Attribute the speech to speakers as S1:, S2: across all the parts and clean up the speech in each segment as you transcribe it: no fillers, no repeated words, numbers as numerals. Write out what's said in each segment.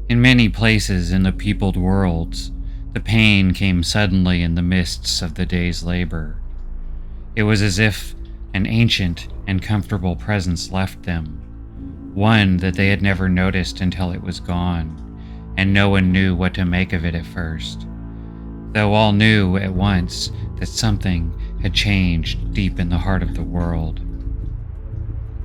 S1: In many places in the peopled worlds, the pain came suddenly in the mists of the day's labor. It was as if an ancient and comfortable presence left them, one that they had never noticed until it was gone, and no one knew what to make of it at first, though all knew at once that something had changed deep in the heart of the world.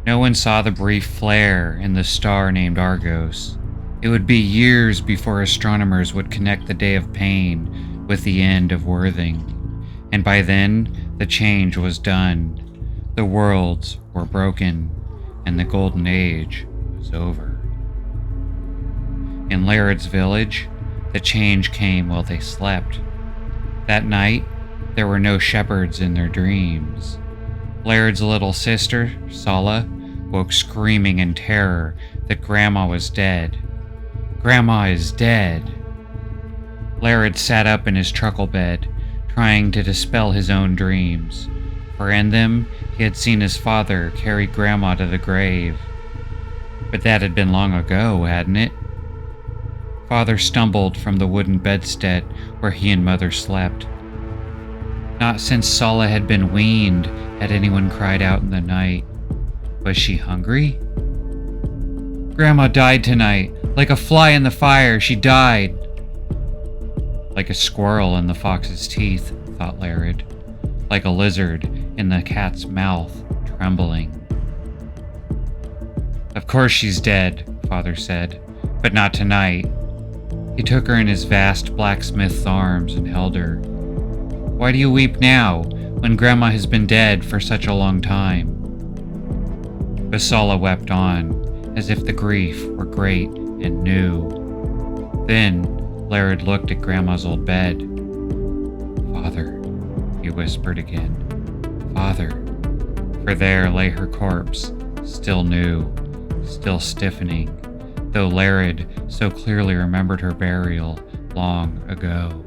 S1: No one saw the brief flare in the star named Argos. It would be years before astronomers would connect the day of pain with the end of Worthing, and by then the change was done. The worlds were broken, and the Golden Age was over. In Laird's village, the change came while they slept. That night, there were no shepherds in their dreams. Laird's little sister, Sala, woke screaming in terror that Grandma was dead. Grandma is dead. Laird sat up in his truckle bed, trying to dispel his own dreams, for in them he had seen his father carry Grandma to the grave. But that had been long ago, hadn't it? Father stumbled from the wooden bedstead where he and Mother slept. Not since Sala had been weaned had anyone cried out in the night. Was she hungry? Grandma died tonight. Like a fly in the fire, she died. Like a squirrel in the fox's teeth, thought Laird. Like a lizard in the cat's mouth, trembling. Of course she's dead, Father said, but not tonight. He took her in his vast blacksmith's arms and held her. Why do you weep now, when Grandma has been dead for such a long time? Basala wept on, as if the grief were great and new. Then Laird looked at Grandma's old bed. Father, he whispered again. Father. For there lay her corpse, still new, still stiffening, though Laird so clearly remembered her burial long ago.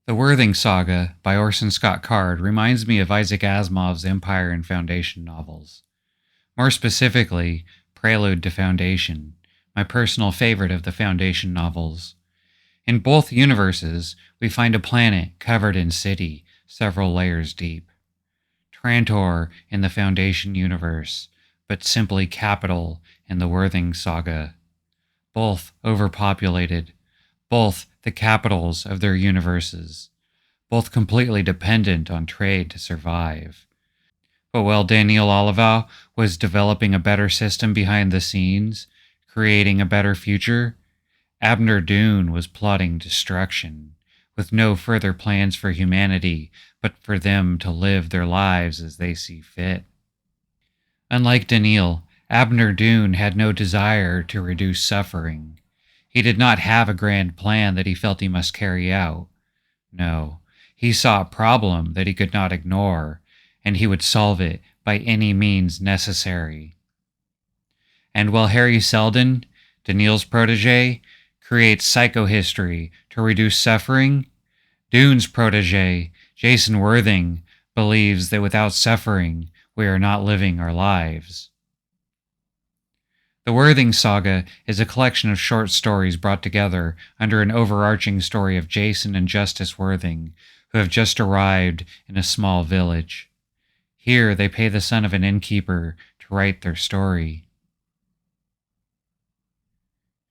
S1: The Worthing Saga by Orson Scott Card reminds me of Isaac Asimov's Empire and Foundation novels. More specifically, Prelude to Foundation, my personal favorite of the Foundation novels. In both universes, we find a planet covered in city, several layers deep. Trantor in the Foundation universe, but simply capital in the Worthing Saga. Both overpopulated, both the capitals of their universes, both completely dependent on trade to survive. But while Daniel Oliva was developing a better system behind the scenes, creating a better future, Abner Dune was plotting destruction, with no further plans for humanity but for them to live their lives as they see fit. Unlike Daniel, Abner Dune had no desire to reduce suffering. He did not have a grand plan that he felt he must carry out. No, he saw a problem that he could not ignore, and he would solve it by any means necessary. And while Harry Seldon, Daniel's protege, creates psychohistory to reduce suffering, Dune's protege, Jason Worthing, believes that without suffering, we are not living our lives. The Worthing Saga is a collection of short stories brought together under an overarching story of Jason and Justice Worthing, who have just arrived in a small village. Here they pay the son of an innkeeper to write their story.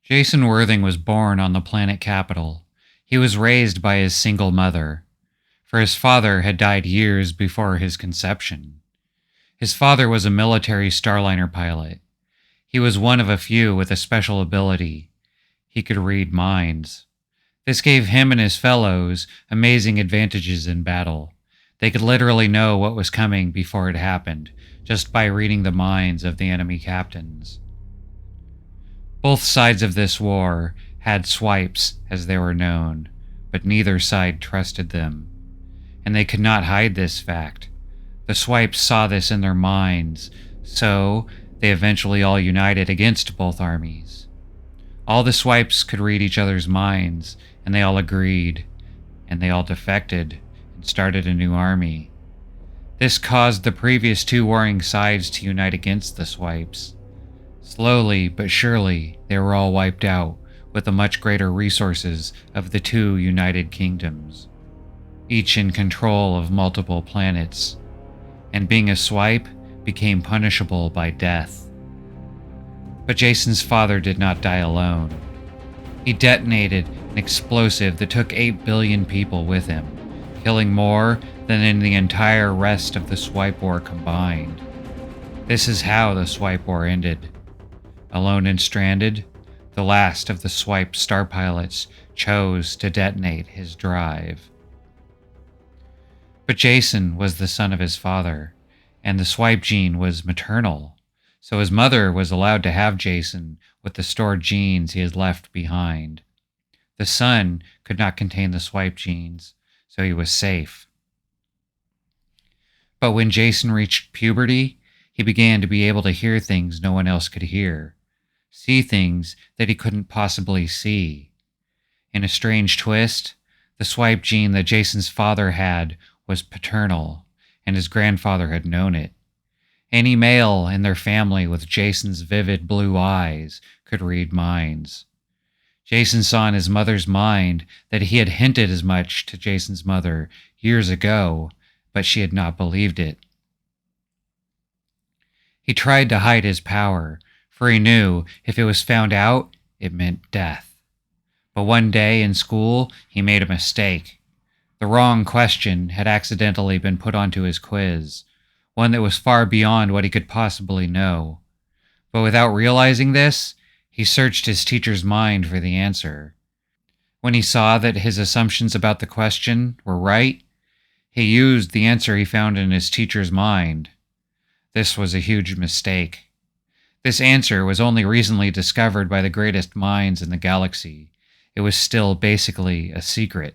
S1: Jason Worthing was born on the planet capital. He was raised by his single mother, for his father had died years before his conception. His father was a military Starliner pilot. He was one of a few with a special ability. He could read minds. This gave him and his fellows amazing advantages in battle. They could literally know what was coming before it happened, just by reading the minds of the enemy captains. Both sides of this war had swipes, as they were known, but neither side trusted them, and they could not hide this fact. The swipes saw this in their minds, so they eventually all united against both armies. All the swipes could read each other's minds, and they all agreed, and they all defected and started a new army. This caused the previous two warring sides to unite against the swipes. Slowly but surely, they were all wiped out with the much greater resources of the two united kingdoms, each in control of multiple planets, and being a swipe became punishable by death. But Jason's father did not die alone. He detonated an explosive that took 8 billion people with him, killing more than in the entire rest of the Swipe War combined. This is how the Swipe War ended. Alone and stranded, the last of the Swipe star pilots chose to detonate his drive. But Jason was the son of his father, and the Swipe gene was maternal, so his mother was allowed to have Jason with the stored genes he had left behind. The son could not contain the Swipe genes, so he was safe. But when Jason reached puberty, he began to be able to hear things no one else could hear, see things that he couldn't possibly see. In a strange twist, the Swipe gene that Jason's father had was paternal, and his grandfather had known it. Any male in their family with Jason's vivid blue eyes could read minds. Jason saw in his mother's mind that he had hinted as much to Jason's mother years ago, but she had not believed it. He tried to hide his power, for he knew if it was found out, it meant death. But one day in school, he made a mistake. The wrong question had accidentally been put onto his quiz, one that was far beyond what he could possibly know. But without realizing this, he searched his teacher's mind for the answer. When he saw that his assumptions about the question were right, he used the answer he found in his teacher's mind. This was a huge mistake. This answer was only recently discovered by the greatest minds in the galaxy. It was still basically a secret.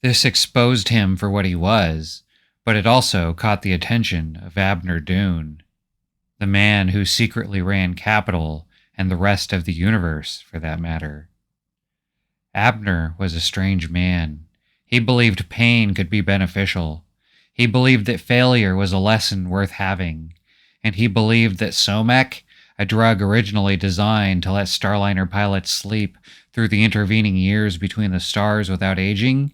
S1: This exposed him for what he was, but it also caught the attention of Abner Dune, the man who secretly ran Capital and the rest of the universe, for that matter. Abner was a strange man. He believed pain could be beneficial. He believed that failure was a lesson worth having. And he believed that Somek, a drug originally designed to let Starliner pilots sleep through the intervening years between the stars without aging,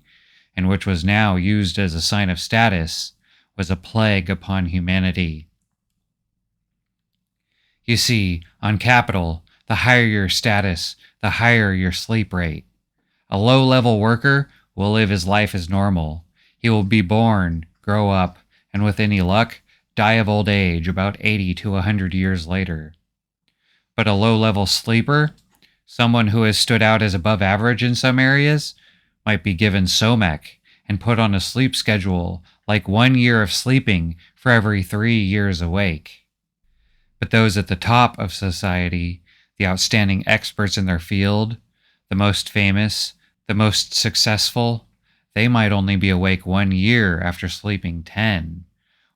S1: and which was now used as a sign of status, was a plague upon humanity. You see, on Capital, the higher your status, the higher your sleep rate. A low-level worker will live his life as normal. He will be born, grow up, and with any luck, die of old age about 80 to 100 years later. But a low-level sleeper, someone who has stood out as above average in some areas, might be given Somek and put on a sleep schedule like 1 year of sleeping for every 3 years awake. But those at the top of society, the outstanding experts in their field, the most famous, the most successful, they might only be awake 1 year after sleeping 10,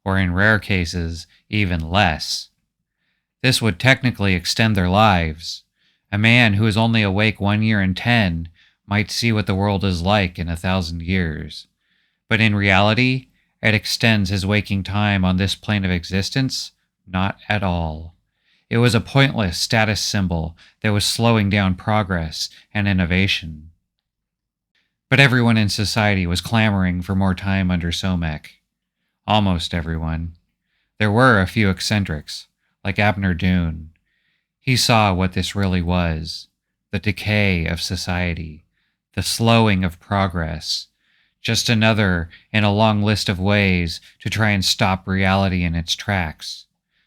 S1: or in rare cases, even less. This would technically extend their lives. A man who is only awake 1 year in 10 might see what the world is like in 1,000 years. But in reality, it extends his waking time on this plane of existence not at all. It was a pointless status symbol that was slowing down progress and innovation. But everyone in society was clamoring for more time under Somek. Almost everyone. There were a few eccentrics, like Abner Dune. He saw what this really was, the decay of society, the slowing of progress, just another in a long list of ways to try and stop reality in its tracks,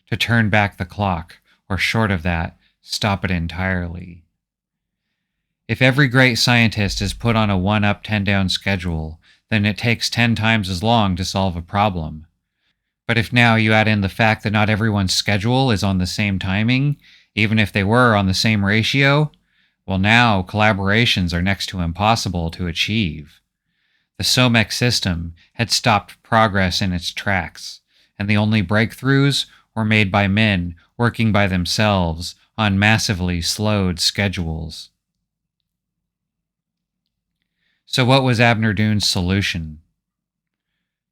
S1: to turn back the clock, or short of that, stop it entirely. If every great scientist is put on a 1-up, 10-down schedule, then it takes 10 times as long to solve a problem. But if now you add in the fact that not everyone's schedule is on the same timing, even if they were on the same ratio. Well, now collaborations are next to impossible to achieve. The SOMEC system had stopped progress in its tracks, and the only breakthroughs were made by men working by themselves on massively slowed schedules. So, what was Abner Dune's solution?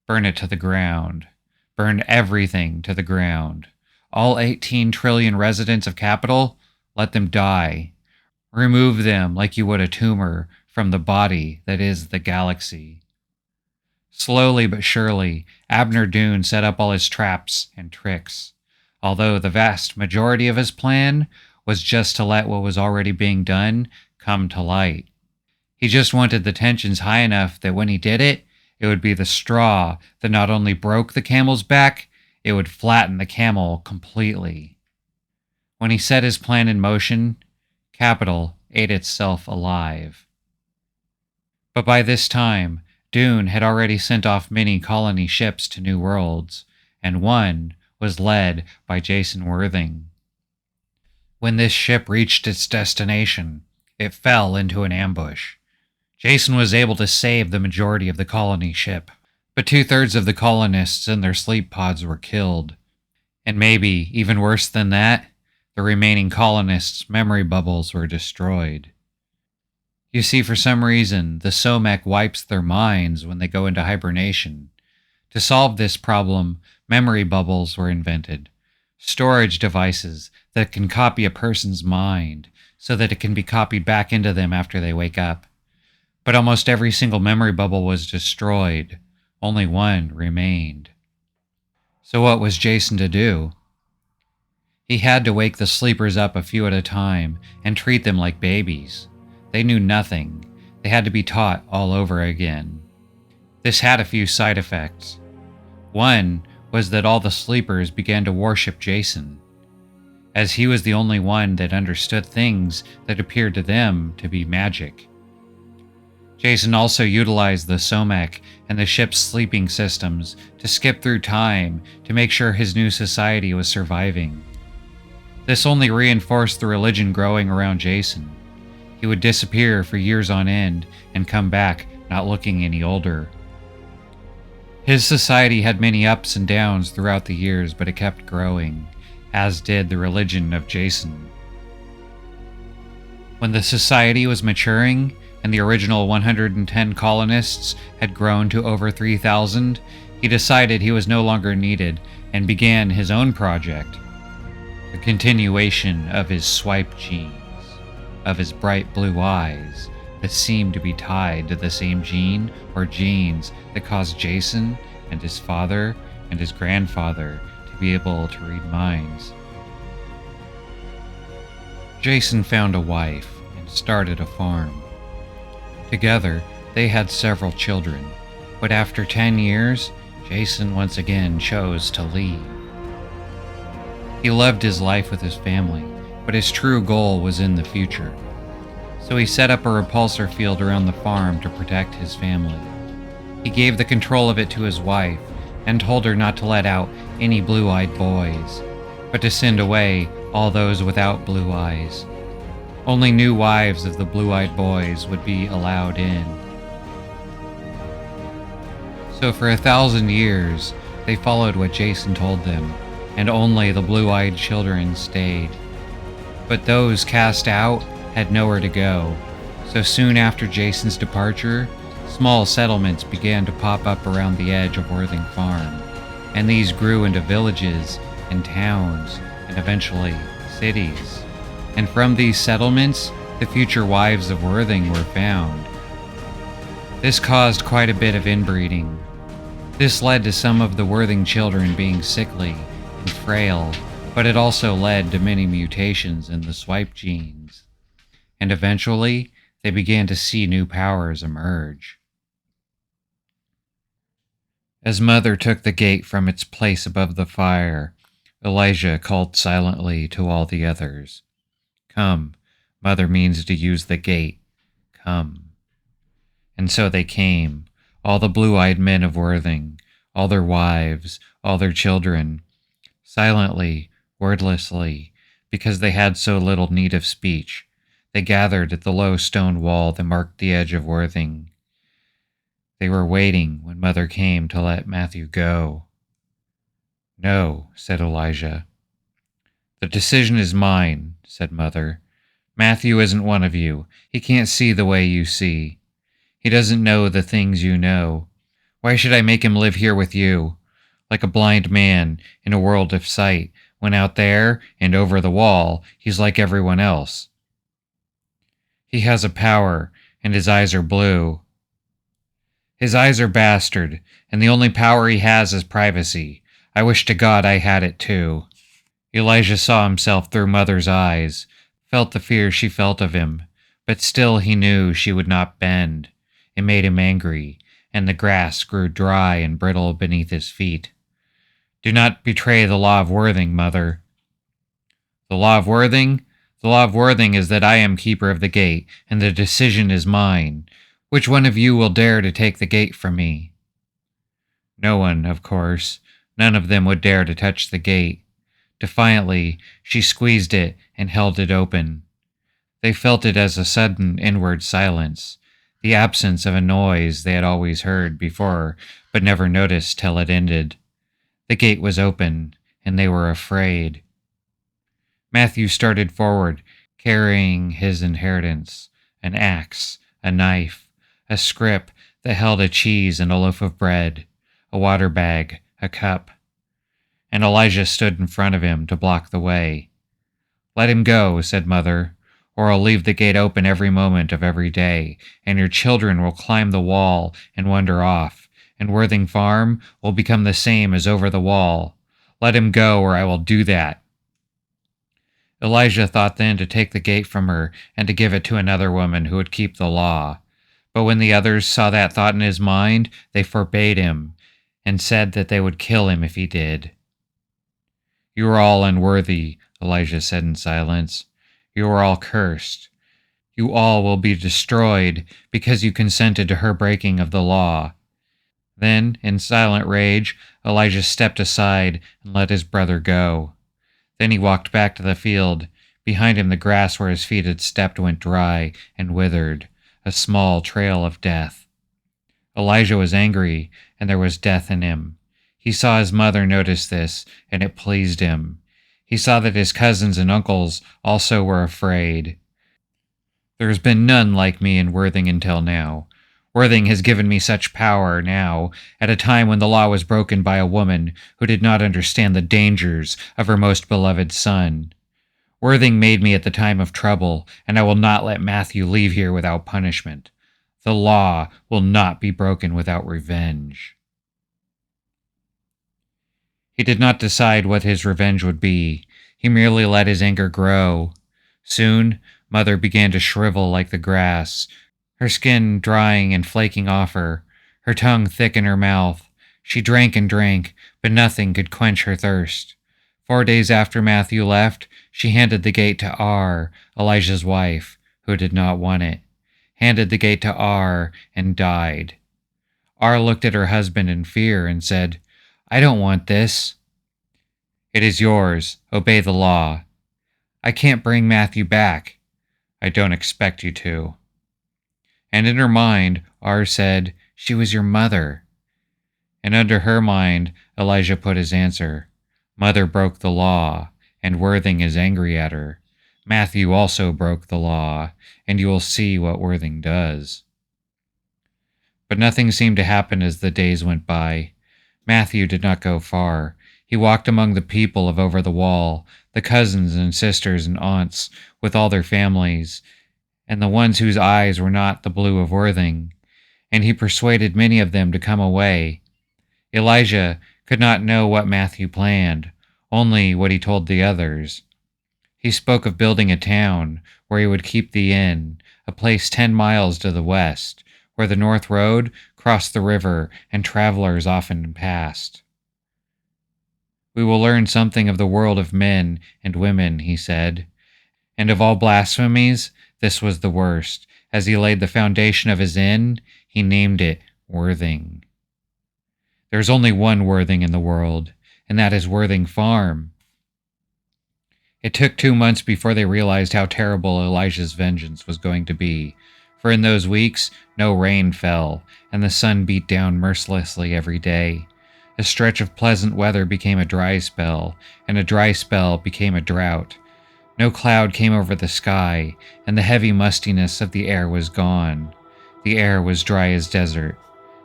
S1: Burn it to the ground. Burn everything to the ground. All 18 trillion residents of capital, let them die. Remove them like you would a tumor from the body that is the galaxy. Slowly but surely, Abner Dune set up all his traps and tricks, although the vast majority of his plan was just to let what was already being done come to light. He just wanted the tensions high enough that when he did it, it would be the straw that not only broke the camel's back, it would flatten the camel completely. When he set his plan in motion, capital ate itself alive. But by this time, Dune had already sent off many colony ships to new worlds, and one was led by Jason Worthing. When this ship reached its destination, it fell into an ambush. Jason was able to save the majority of the colony ship, but 2/3 of the colonists in their sleep pods were killed. And maybe, even worse than that, the remaining colonists' memory bubbles were destroyed. You see, for some reason, the SOMEC wipes their minds when they go into hibernation. To solve this problem, memory bubbles were invented. Storage devices that can copy a person's mind so that it can be copied back into them after they wake up. But almost every single memory bubble was destroyed. Only one remained. So what was Jason to do? He had to wake the sleepers up a few at a time and treat them like babies. They knew nothing. They had to be taught all over again. This had a few side effects. One was that all the sleepers began to worship Jason, as he was the only one that understood things that appeared to them to be magic. Jason also utilized the SOMEC and the ship's sleeping systems to skip through time to make sure his new society was surviving. This only reinforced the religion growing around Jason. He would disappear for years on end and come back not looking any older. His society had many ups and downs throughout the years, but it kept growing, as did the religion of Jason. When the society was maturing, and the original 110 colonists had grown to over 3,000, he decided he was no longer needed and began his own project. The continuation of his swipe genes, of his bright blue eyes that seemed to be tied to the same gene or genes that caused Jason and his father and his grandfather to be able to read minds. Jason found a wife and started a farm. Together, they had several children, but after 10 years, Jason once again chose to leave. He loved his life with his family, but his true goal was in the future. So he set up a repulsor field around the farm to protect his family. He gave the control of it to his wife and told her not to let out any blue-eyed boys, but to send away all those without blue eyes. Only new wives of the blue-eyed boys would be allowed in. So for 1,000 years, they followed what Jason told them, and only the blue-eyed children stayed. But those cast out had nowhere to go, so soon after Jason's departure, small settlements began to pop up around the edge of Worthing Farm, and these grew into villages and towns, and eventually cities. And from these settlements, the future wives of Worthing were found. This caused quite a bit of inbreeding. This led to some of the Worthing children being sickly and frail, but it also led to many mutations in the swipe genes. And eventually, they began to see new powers emerge. As Mother took the gate from its place above the fire, Elijah called silently to all the others. "Come, Mother means to use the gate. Come." And so they came, all the blue-eyed men of Worthing, all their wives, all their children. Silently, wordlessly, because they had so little need of speech. They gathered at the low stone wall that marked the edge of Worthing. They were waiting when Mother came to let Matthew go. No, said Elijah. The decision is mine, said Mother. Matthew isn't one of you. He can't see the way you see. He doesn't know the things you know. Why should I make him live here with you? Like a blind man in a world of sight, when out there and over the wall, he's like everyone else. He has a power, and his eyes are blue. His eyes are bastard, and the only power he has is privacy. I wish to God I had it too. Elijah saw himself through Mother's eyes, felt the fear she felt of him, but still he knew she would not bend. It made him angry, and the grass grew dry and brittle beneath his feet. Do not betray the law of Worthing, Mother. The law of Worthing? The law of Worthing is that I am keeper of the gate, and the decision is mine. Which one of you will dare to take the gate from me? No one, of course. None of them would dare to touch the gate. Defiantly, she squeezed it and held it open. They felt it as a sudden inward silence, the absence of a noise they had always heard before but never noticed till it ended. The gate was open, and they were afraid. Matthew started forward, carrying his inheritance, an axe, a knife, a scrip that held a cheese and a loaf of bread, a water bag, a cup. And Elijah stood in front of him to block the way. Let him go, said Mother, or I'll leave the gate open every moment of every day, and your children will climb the wall and wander off, and Worthing Farm will become the same as over the wall. Let him go, or I will do that. Elijah thought then to take the gate from her and to give it to another woman who would keep the law. But when the others saw that thought in his mind, they forbade him, and said that they would kill him if he did. You are all unworthy, Elijah said in silence. You are all cursed. You all will be destroyed because you consented to her breaking of the law. Then, in silent rage, Elijah stepped aside and let his brother go. Then he walked back to the field. Behind him the grass where his feet had stepped went dry and withered, a small trail of death. Elijah was angry, and there was death in him. He saw his mother notice this, and it pleased him. He saw that his cousins and uncles also were afraid. There has been none like me in Worthing until now. Worthing has given me such power now, at a time when the law was broken by a woman who did not understand the dangers of her most beloved son. Worthing made me at the time of trouble, and I will not let Matthew leave here without punishment. The law will not be broken without revenge. He did not decide what his revenge would be. He merely let his anger grow. Soon, Mother began to shrivel like the grass, her skin drying and flaking off her, her tongue thick in her mouth. She drank and drank, but nothing could quench her thirst. 4 days after Matthew left, she handed the gate to R, Elijah's wife, who did not want it, handed the gate to R, and died. R looked at her husband in fear and said, I don't want this. It is yours. Obey the law. I can't bring Matthew back. I don't expect you to. And in her mind, R said, she was your mother. And under her mind, Elijah put his answer. Mother broke the law, and Worthing is angry at her. Matthew also broke the law, and you will see what Worthing does. But nothing seemed to happen as the days went by. Matthew did not go far. He walked among the people of over the wall, the cousins and sisters and aunts, with all their families, and the ones whose eyes were not the blue of Worthing, and he persuaded many of them to come away. Elijah could not know what Matthew planned, only what he told the others. He spoke of building a town where he would keep the inn, a place 10 miles to the west, where the north road crossed the river and travelers often passed. We will learn something of the world of men and women, he said. And of all blasphemies, this was the worst. As he laid the foundation of his inn, he named it Worthing. There is only one Worthing in the world, and that is Worthing Farm. It took 2 months before they realized how terrible Elijah's vengeance was going to be, for in those weeks no rain fell, and the sun beat down mercilessly every day. A stretch of pleasant weather became a dry spell, and a dry spell became a drought. No cloud came over the sky, and the heavy mustiness of the air was gone. The air was dry as desert.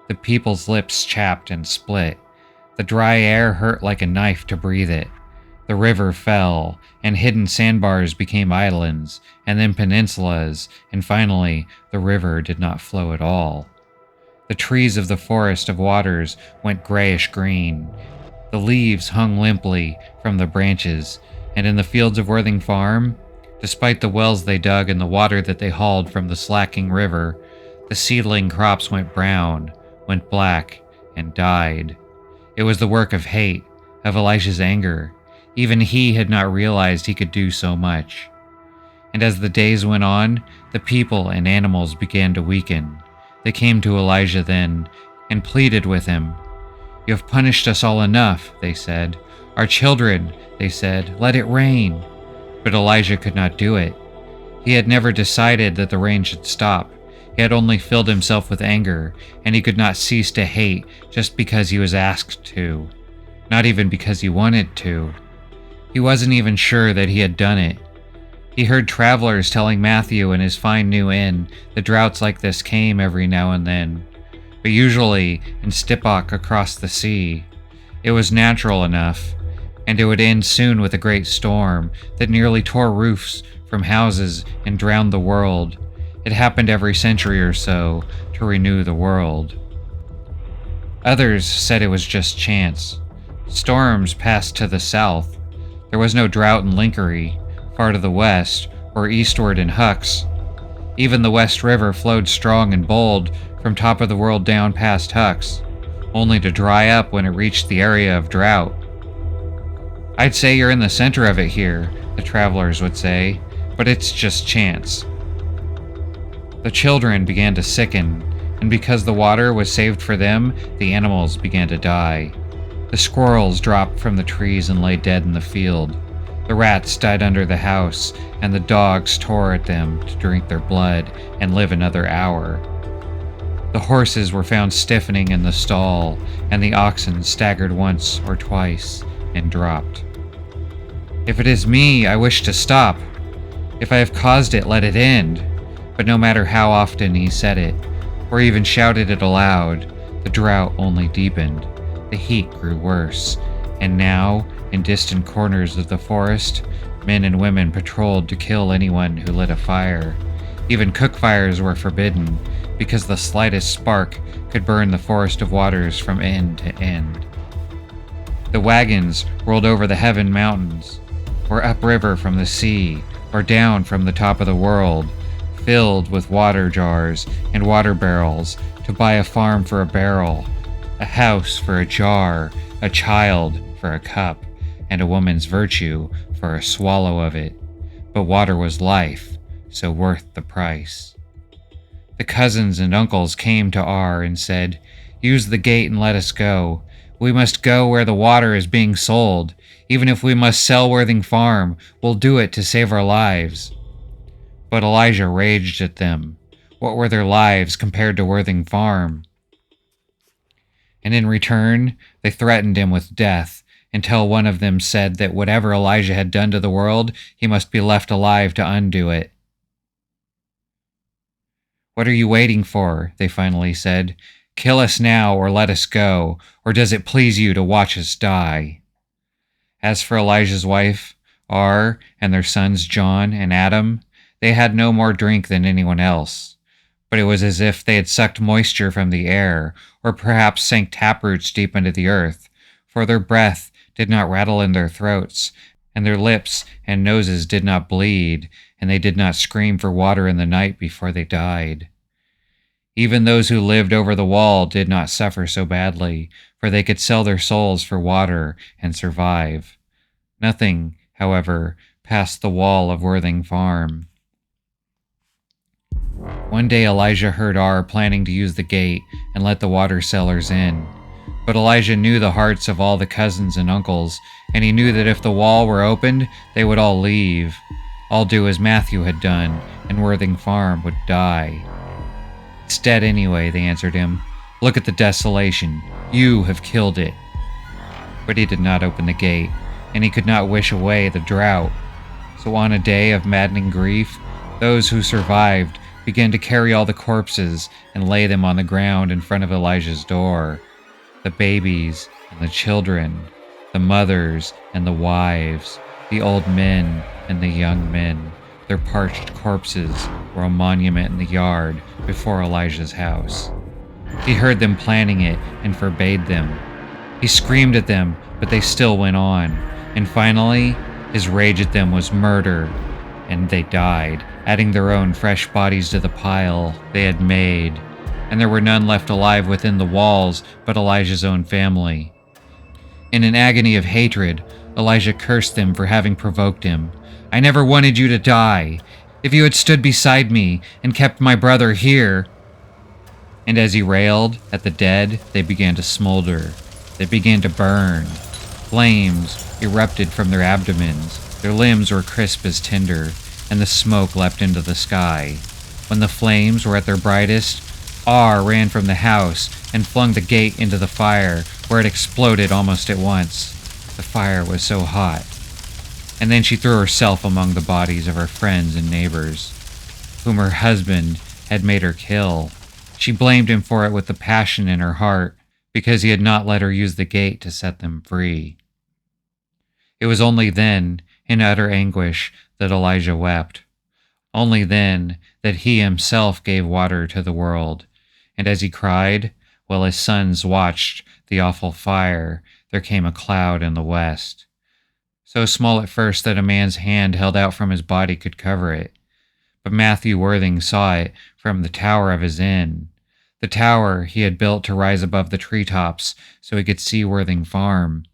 S1: The people's lips chapped and split. The dry air hurt like a knife to breathe it. The river fell, and hidden sandbars became islands, and then peninsulas, and finally the river did not flow at all. The trees of the forest of waters went grayish-green. The leaves hung limply from the branches, and in the fields of Worthing Farm, despite the wells they dug and the water that they hauled from the slacking river, the seedling crops went brown, went black, and died. It was the work of hate, of Elijah's anger. Even he had not realized he could do so much. And as the days went on, the people and animals began to weaken. They came to Elijah then and pleaded with him. "You have punished us all enough," they said. "Our children," they said, "let it rain." But Elijah could not do it. He had never decided that the rain should stop. He had only filled himself with anger, and he could not cease to hate just because he was asked to. Not even because he wanted to. He wasn't even sure that he had done it. He heard travelers telling Matthew in his fine new inn that droughts like this came every now and then, but usually in Stipok across the sea. It was natural enough, and it would end soon with a great storm that nearly tore roofs from houses and drowned the world. It happened every century or so to renew the world. Others said it was just chance. Storms passed to the south. There was no drought in Linkery, far to the west, or eastward in Hucks. Even the West River flowed strong and bold from top of the world down past Hucks, only to dry up when it reached the area of drought. "I'd say you're in the center of it here," the travelers would say, "but it's just chance." The children began to sicken, and because the water was saved for them, the animals began to die. The squirrels dropped from the trees and lay dead in the field. The rats died under the house, and the dogs tore at them to drink their blood and live another hour. The horses were found stiffening in the stall, and the oxen staggered once or twice and dropped. "If it is me, I wish to stop. If I have caused it, let it end." But no matter how often he said it, or even shouted it aloud, the drought only deepened. The heat grew worse, and now, in distant corners of the forest, men and women patrolled to kill anyone who lit a fire. Even cook fires were forbidden, because the slightest spark could burn the forest of waters from end to end. The wagons rolled over the heaven mountains, or upriver from the sea, or down from the top of the world, filled with water jars and water barrels, to buy a farm for a barrel, a house for a jar, a child for a cup, and a woman's virtue for a swallow of it. But water was life, so worth the price. The cousins and uncles came to R and said, "Use the gate and let us go. We must go where the water is being sold. Even if we must sell Worthing Farm, we'll do it to save our lives." But Elijah raged at them. What were their lives compared to Worthing Farm? And in return, they threatened him with death, until one of them said that whatever Elijah had done to the world, he must be left alive to undo it. "What are you waiting for?" they finally said. "Kill us now or let us go, or does it please you to watch us die?" As for Elijah's wife, R, and their sons John and Adam, they had no more drink than anyone else. But it was as if they had sucked moisture from the air, or perhaps sank taproots deep into the earth, for their breath did not rattle in their throats, and their lips and noses did not bleed, and they did not scream for water in the night before they died. Even those who lived over the wall did not suffer so badly, for they could sell their souls for water and survive. Nothing, however, passed the wall of Worthing Farm. One day Elijah heard R planning to use the gate and let the water sellers in. But Elijah knew the hearts of all the cousins and uncles, and he knew that if the wall were opened, they would all leave, all do as Matthew had done, and Worthing Farm would die. It's dead anyway, they answered him. Look at the desolation. You have killed it. But he did not open the gate, and he could not wish away the drought. So on a day of maddening grief, those who survived began to carry all the corpses and lay them on the ground in front of Elijah's door. The babies and the children, the mothers and the wives, the old men and the young men, their parched corpses were a monument in the yard before Elijah's house. He heard them planning it and forbade them. He screamed at them, but they still went on. And finally, his rage at them was murder, and they died, adding their own fresh bodies to the pile they had made. And there were none left alive within the walls but Elijah's own family. In an agony of hatred, Elijah cursed them for having provoked him. I never wanted you to die. If you had stood beside me and kept my brother here. And as he railed at the dead, they began to smolder. They began to burn. Flames erupted from their abdomens. Their limbs were crisp as tinder, and the smoke leapt into the sky. When the flames were at their brightest, R ran from the house and flung the gate into the fire, where it exploded almost at once. The fire was so hot. And then she threw herself among the bodies of her friends and neighbors, whom her husband had made her kill. She blamed him for it with the passion in her heart, because he had not let her use the gate to set them free. It was only then, in utter anguish, that Elijah wept. Only then that he himself gave water to the world. And as he cried, while his sons watched the awful fire, there came a cloud in the west. So small at first that a man's hand held out from his body could cover it. But Matthew Worthing saw it from the tower of his inn, the tower he had built to rise above the treetops so he could see Worthing Farm.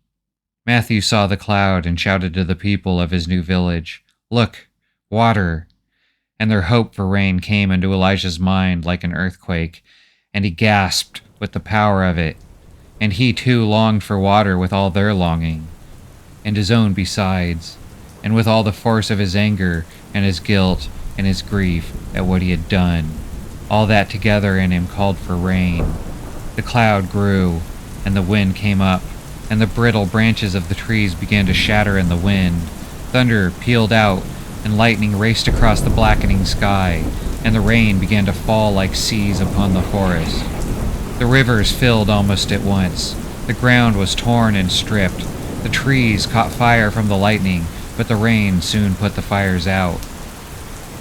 S1: Matthew saw the cloud and shouted to the people of his new village, "Look, water!" And their hope for rain came into Elijah's mind like an earthquake, and he gasped with the power of it. And he too longed for water with all their longing, and his own besides, and with all the force of his anger and his guilt and his grief at what he had done. All that together in him called for rain. The cloud grew, and the wind came up, and the brittle branches of the trees began to shatter in the wind. Thunder pealed out, and lightning raced across the blackening sky, and the rain began to fall like seas upon the forest. The rivers filled almost at once. The ground was torn and stripped. The trees caught fire from the lightning, but the rain soon put the fires out.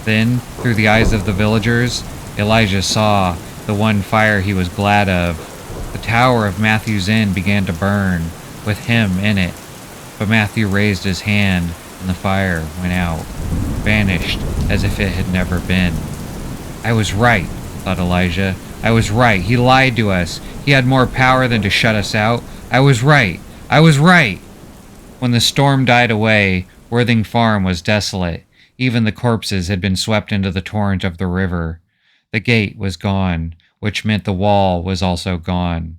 S1: Then, through the eyes of the villagers, Elijah saw the one fire he was glad of. The tower of Matthew's inn began to burn, with him in it. But Matthew raised his hand, and the fire went out, vanished as if it had never been. I was right, thought Elijah. I was right. He lied to us. He had more power than to shut us out. I was right. I was right. When the storm died away, Worthing Farm was desolate. Even the corpses had been swept into the torrent of the river. The gate was gone, which meant the wall was also gone.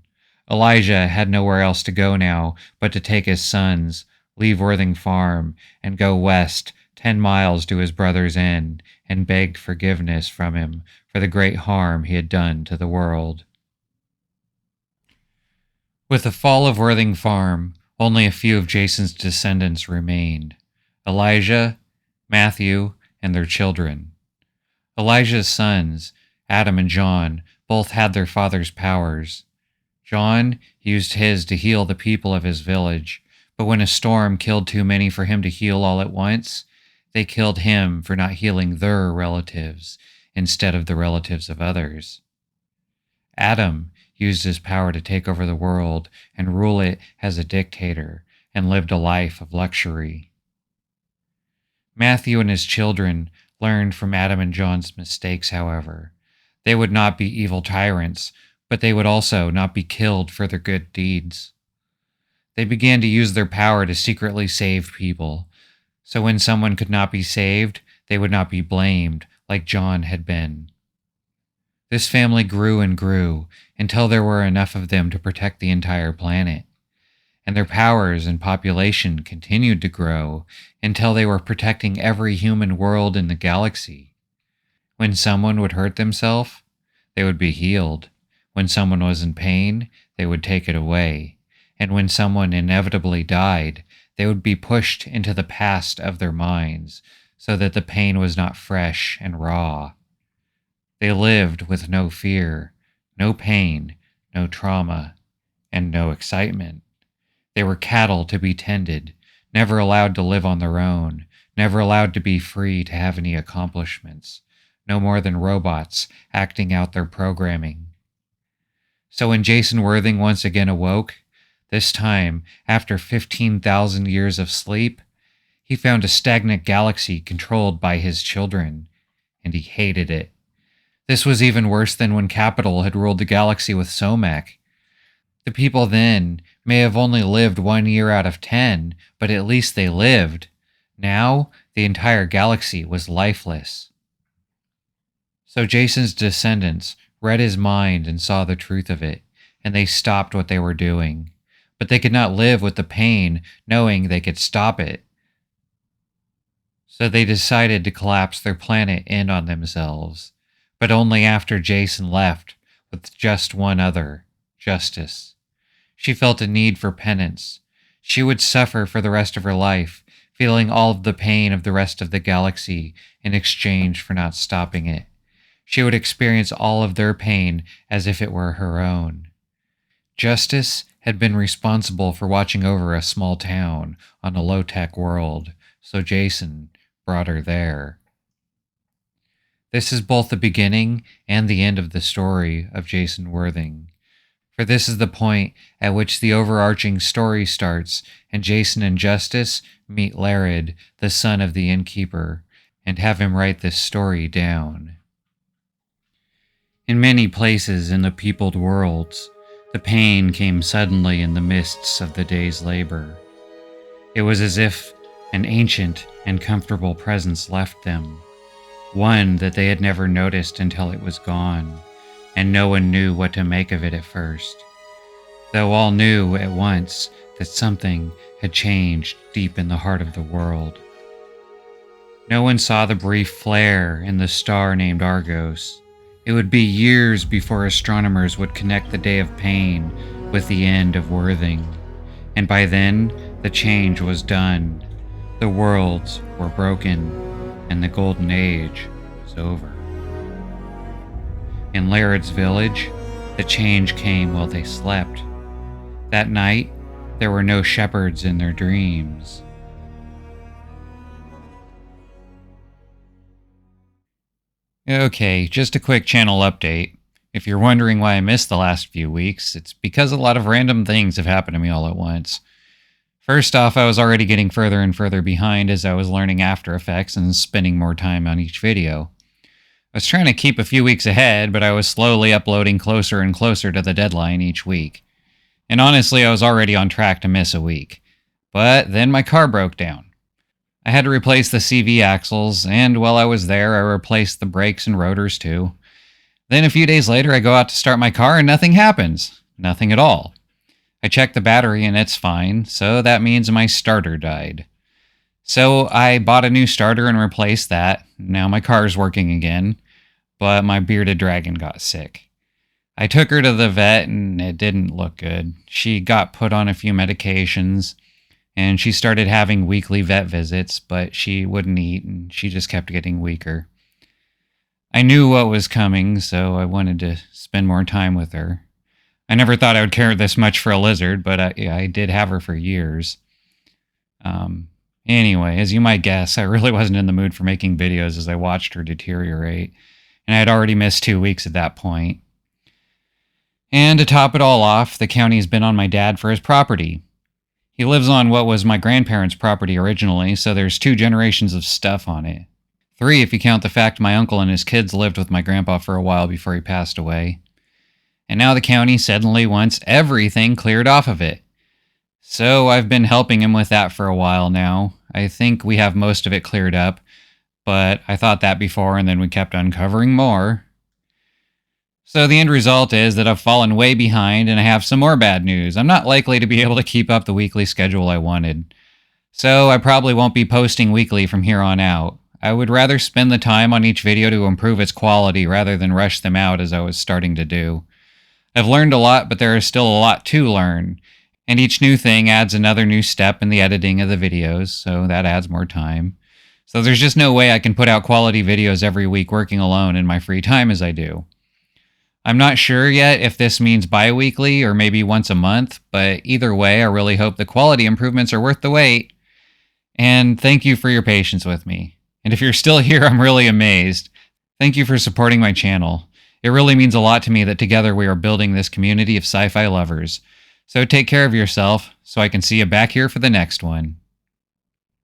S1: Elijah had nowhere else to go now but to take his sons, leave Worthing Farm, and go west 10 miles to his brother's inn, and begged forgiveness from him for the great harm he had done to the world. With the fall of Worthing Farm, only a few of Jason's descendants remained: Elijah, Matthew, and their children. Elijah's sons, Adam and John, both had their father's powers. John used his to heal the people of his village, but when a storm killed too many for him to heal all at once, they killed him for not healing their relatives instead of the relatives of others. Adam used his power to take over the world and rule it as a dictator, and lived a life of luxury. Matthew and his children learned from Adam and John's mistakes, however. They would not be evil tyrants, but they would also not be killed for their good deeds. They began to use their power to secretly save people, so when someone could not be saved, they would not be blamed, like John had been. This family grew and grew until there were enough of them to protect the entire planet, and their powers and population continued to grow until they were protecting every human world in the galaxy. When someone would hurt themselves, they would be healed. When someone was in pain, they would take it away. And when someone inevitably died, they would be pushed into the past of their minds so that the pain was not fresh and raw. They lived with no fear, no pain, no trauma, and no excitement. They were cattle to be tended, never allowed to live on their own, never allowed to be free to have any accomplishments, no more than robots acting out their programming. So when Jason Worthing once again awoke, this time after 15,000 years of sleep, he found a stagnant galaxy controlled by his children, and he hated it. This was even worse than when Capital had ruled the galaxy with Somek. The people then may have only lived 1 year out of 10, but at least they lived. Now, the entire galaxy was lifeless. So Jason's descendants read his mind and saw the truth of it, and they stopped what they were doing. But they could not live with the pain knowing they could stop it. So they decided to collapse their planet in on themselves, but only after Jason left with just one other, Justice. She felt a need for penance. She would suffer for the rest of her life, feeling all of the pain of the rest of the galaxy in exchange for not stopping it. She would experience all of their pain as if it were her own. Justice had been responsible for watching over a small town on a low-tech world, so Jason brought her there. This is both the beginning and the end of the story of Jason Worthing. For this is the point at which the overarching story starts, and Jason and Justice meet Larid, the son of the innkeeper, and have him write this story down. In many places in the peopled worlds, the pain came suddenly in the mists of the day's labor. It was as if an ancient and comfortable presence left them, one that they had never noticed until it was gone, and no one knew what to make of it at first, though all knew at once that something had changed deep in the heart of the world. No one saw the brief flare in the star named Argos. It would be years before astronomers would connect the day of pain with the end of Worthing, and by then the change was done. The worlds were broken, and the Golden Age was over. In Larid's village, the change came while they slept. That night, there were no shepherds in their dreams. Okay, just a quick channel update. If you're wondering why I missed the last few weeks, it's because a lot of random things have happened to me all at once. First off, I was already getting further and further behind as I was learning After Effects and spending more time on each video. I was trying to keep a few weeks ahead, but I was slowly uploading closer and closer to the deadline each week. And honestly, I was already on track to miss a week. But then my car broke down. I had to replace the CV axles, and while I was there, I replaced the brakes and rotors too. Then a few days later, I go out to start my car and nothing happens. Nothing at all. I check the battery and it's fine, so that means my starter died. So I bought a new starter and replaced that. Now my car's working again, but my bearded dragon got sick. I took her to the vet and it didn't look good. She got put on a few medications, and she started having weekly vet visits, but she wouldn't eat and she just kept getting weaker. I knew what was coming, so I wanted to spend more time with her. I never thought I would care this much for a lizard, but I did have her for years. Anyway, as you might guess, I really wasn't in the mood for making videos as I watched her deteriorate, and I had already missed 2 weeks at that point. And to top it all off, the county's been on my dad for his property. He lives on what was my grandparents' property originally, so there's 2 generations of stuff on it. 3 if you count the fact my uncle and his kids lived with my grandpa for a while before he passed away. And now the county suddenly wants everything cleared off of it. So I've been helping him with that for a while now. I think we have most of it cleared up, but I thought that before and then we kept uncovering more. So the end result is that I've fallen way behind and I have some more bad news. I'm not likely to be able to keep up the weekly schedule I wanted. So I probably won't be posting weekly from here on out. I would rather spend the time on each video to improve its quality rather than rush them out as I was starting to do. I've learned a lot, but there is still a lot to learn. And each new thing adds another new step in the editing of the videos, so that adds more time. So there's just no way I can put out quality videos every week working alone in my free time as I do. I'm not sure yet if this means bi-weekly or maybe once a month, but either way, I really hope the quality improvements are worth the wait. And thank you for your patience with me. And if you're still here, I'm really amazed. Thank you for supporting my channel. It really means a lot to me that together we are building this community of sci-fi lovers. So take care of yourself, so I can see you back here for the next one.